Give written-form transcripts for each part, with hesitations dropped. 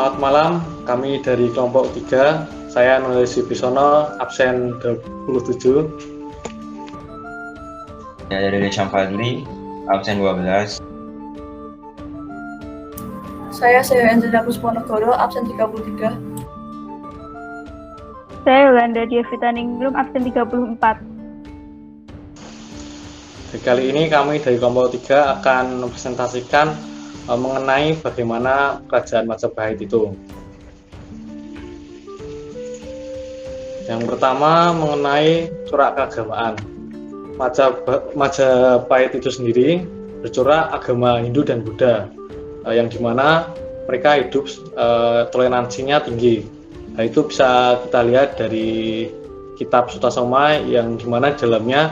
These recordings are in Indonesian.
Selamat malam, kami dari kelompok 3, saya Nulis Wibisono, absen 27. Saya dari Syamfadli, absen 12. Saya Andrea Pusponegoro, absen 33. Saya Yolanda Dievita Ninglum, absen 34. Kali ini kami dari kelompok 3 akan mempresentasikan mengenai bagaimana kerajaan Majapahit itu. Yang pertama mengenai corak keagamaan. Majapahit itu sendiri bercorak agama Hindu dan Buddha, yang dimana mereka hidup toleransinya tinggi. Nah, itu bisa kita lihat dari kitab Sutasoma yang dimana dalamnya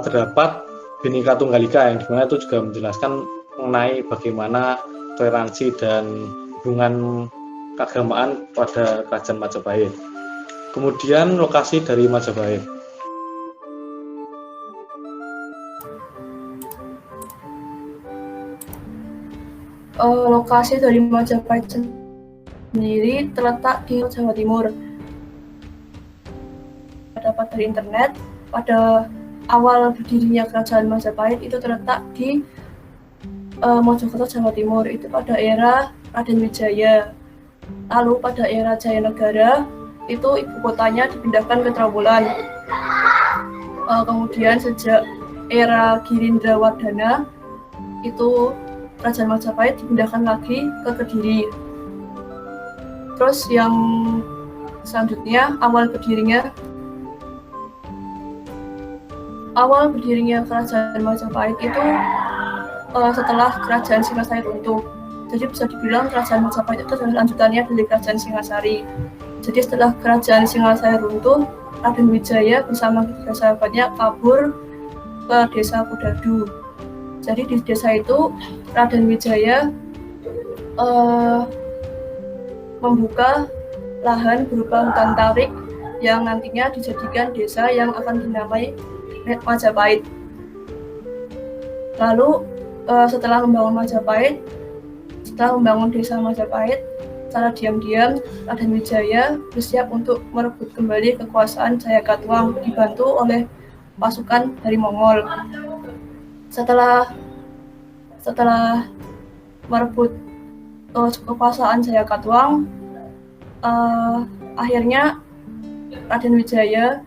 terdapat Bhinneka Tunggal Ika, yang dimana itu juga menjelaskan mengenai bagaimana toleransi dan hubungan keagamaan pada kerajaan Majapahit. Kemudian lokasi dari Majapahit. Lokasi dari Majapahit sendiri terletak di Jawa Timur. Dapat dari internet, pada awal berdirinya kerajaan Majapahit itu terletak di Mojokerto, Jawa Timur, itu pada era Raden Wijaya. Lalu pada era Jayanegara itu ibu kotanya dipindahkan ke Trowulan. Kemudian sejak era Girindrawardhana itu kerajaan Majapahit dipindahkan lagi ke Kediri. Terus yang selanjutnya awal berdirinya kerajaan Majapahit itu setelah kerajaan Singasari runtuh. Jadi bisa dibilang kerajaan Majapahit itu adalah lanjutannya dari kerajaan Singasari. Jadi setelah kerajaan Singasari runtuh, Raden Wijaya bersama ketiga sahabatnya kabur ke desa Kudadu. Jadi di desa itu Raden Wijaya membuka lahan berupa hutan tarik yang nantinya dijadikan desa yang akan dinamai Majapahit. Lalu setelah membangun desa Majapahit, secara diam-diam Raden Wijaya bersiap untuk merebut kembali kekuasaan Jayakatwang dibantu oleh pasukan dari Mongol. Setelah merebut kekuasaan Jayakatwang, akhirnya Raden Wijaya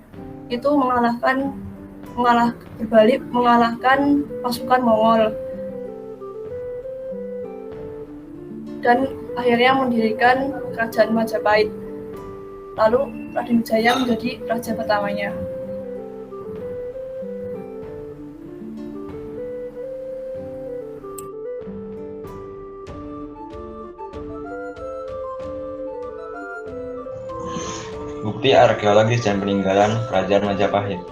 itu mengalahkan pasukan Mongol dan akhirnya mendirikan kerajaan Majapahit. Lalu Raden Wijaya menjadi raja pertamanya. Bukti arkeologis dan peninggalan kerajaan Majapahit.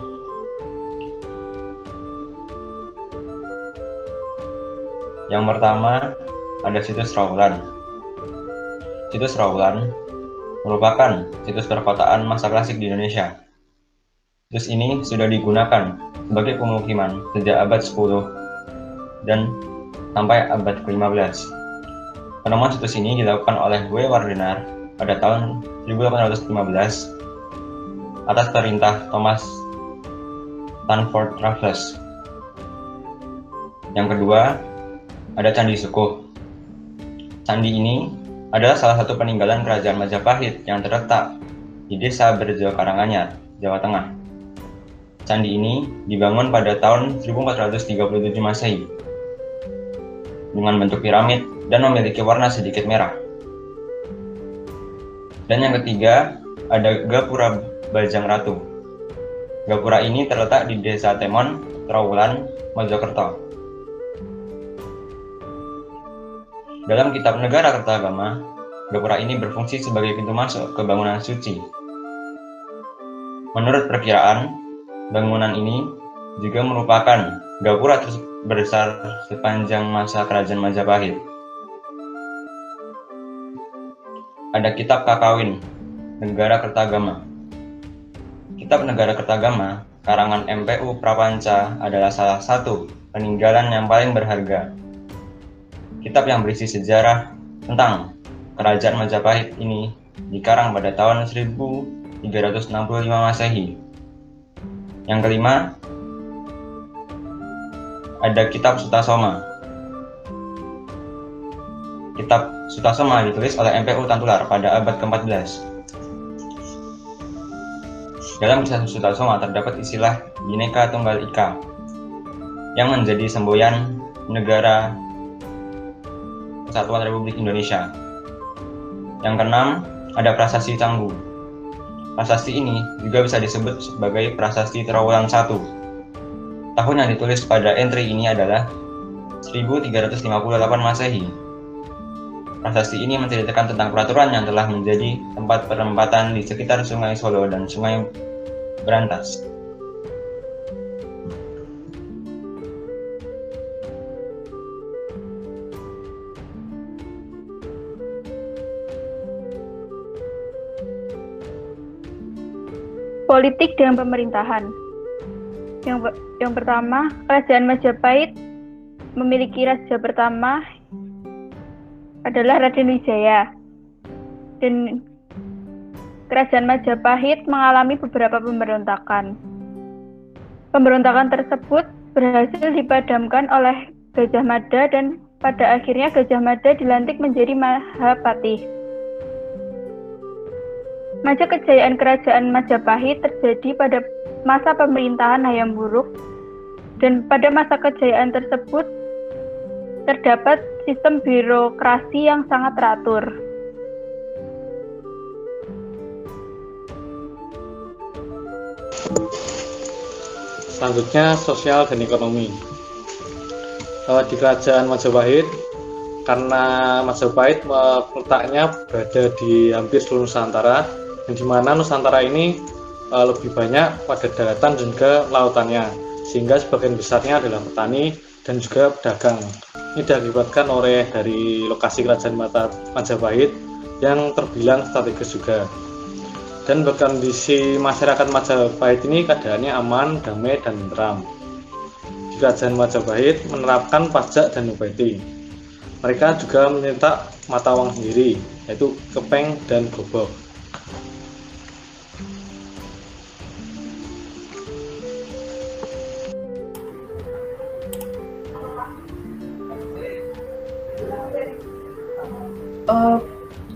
Yang pertama, ada situs Trowulan. Situs Trowulan merupakan situs perkotaan masa klasik di Indonesia. Situs ini sudah digunakan sebagai pemukiman sejak abad 10 dan sampai abad ke-15. Penemuan situs ini dilakukan oleh W. Wardenar pada tahun 1815 atas perintah Thomas Stanford Raffles. Yang kedua, ada Candi Sukuh. Candi ini adalah salah satu peninggalan kerajaan Majapahit yang terletak di Desa Berjo Karanganyar, Jawa Tengah. Candi ini dibangun pada tahun 1437 Masehi dengan bentuk piramid dan memiliki warna sedikit merah. Dan yang ketiga, ada Gapura Bajang Ratu. Gapura ini terletak di Desa Temon, Trowulan, Mojokerto. Dalam kitab Negara Kertagama, Gapura ini berfungsi sebagai pintu masuk ke bangunan suci. Menurut perkiraan, bangunan ini juga merupakan gapura terbesar sepanjang masa kerajaan Majapahit. Ada kitab Kakawin, Negara Kertagama. Kitab Negara Kertagama, karangan MPU Prapanca adalah salah satu peninggalan yang paling berharga. Kitab yang berisi sejarah tentang kerajaan Majapahit ini dikarang pada tahun 1365 Masehi. Yang kelima, ada Kitab Sutasoma. Kitab Sutasoma ditulis oleh MPU Tantular pada abad ke-14. Dalam Kitab Sutasoma terdapat istilah Bhinneka Tunggal Ika yang menjadi semboyan Negara Kesatuan Republik Indonesia. Yang keenam, ada Prasasti Canggu. Prasasti ini juga bisa disebut sebagai Prasasti Trowulan I. Tahun yang ditulis pada entry ini adalah 1358 Masehi. Prasasti ini menceritakan tentang peraturan yang telah menjadi tempat perempatan di sekitar Sungai Solo dan Sungai Berantas. Politik dan pemerintahan. Yang pertama, Kerajaan Majapahit memiliki raja pertama adalah Raden Wijaya. Dan Kerajaan Majapahit mengalami beberapa pemberontakan. Pemberontakan tersebut berhasil dipadamkan oleh Gajah Mada dan pada akhirnya Gajah Mada dilantik menjadi Mahapatih. Masa kejayaan Kerajaan Majapahit terjadi pada masa pemerintahan Hayam Wuruk, dan pada masa kejayaan tersebut terdapat sistem birokrasi yang sangat teratur. Selanjutnya, sosial dan ekonomi. Di Kerajaan Majapahit, karena Majapahit letaknya berada di hampir seluruh Nusantara, dan di mana Nusantara ini lebih banyak pada daratan dan juga lautannya, sehingga sebagian besarnya adalah petani dan juga pedagang. Ini diakibatkan oleh dari lokasi Kerajaan Majapahit yang terbilang strategis juga. Dan kondisi masyarakat Majapahit ini keadaannya aman, damai, dan tenteram. Di Kerajaan Majapahit menerapkan pajak dan upeti. Mereka juga mencetak mata uang sendiri, yaitu kepeng dan gobok.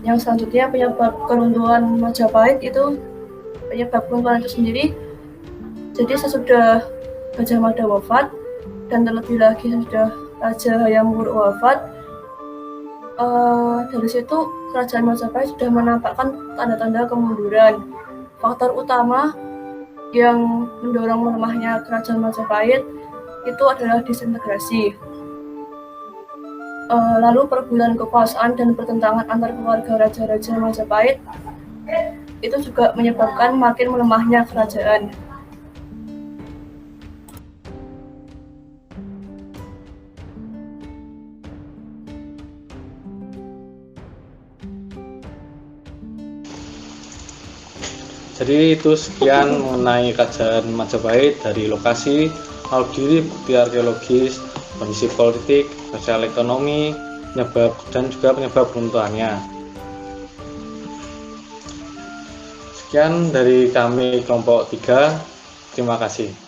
Yang selanjutnya, penyebab keruntuhan Majapahit itu sendiri. Jadi sesudah Gajah Mada wafat dan terlebih lagi sesudah Raja Hayam Wuruk wafat, dari situ Kerajaan Majapahit sudah menampakkan tanda-tanda kemunduran. Faktor utama yang mendorong melemahnya Kerajaan Majapahit itu adalah disintegrasi. Lalu perebutan kekuasaan dan pertentangan antar keluarga raja-raja Majapahit itu juga menyebabkan makin melemahnya kerajaan. Jadi itu sekian mengenai Kerajaan Majapahit dari lokasi, audiri, bukti arkeologis, kondisi politik, sosial ekonomi, penyebab dan juga penyebab keruntuhannya. Sekian dari kami kelompok 3. Terima kasih.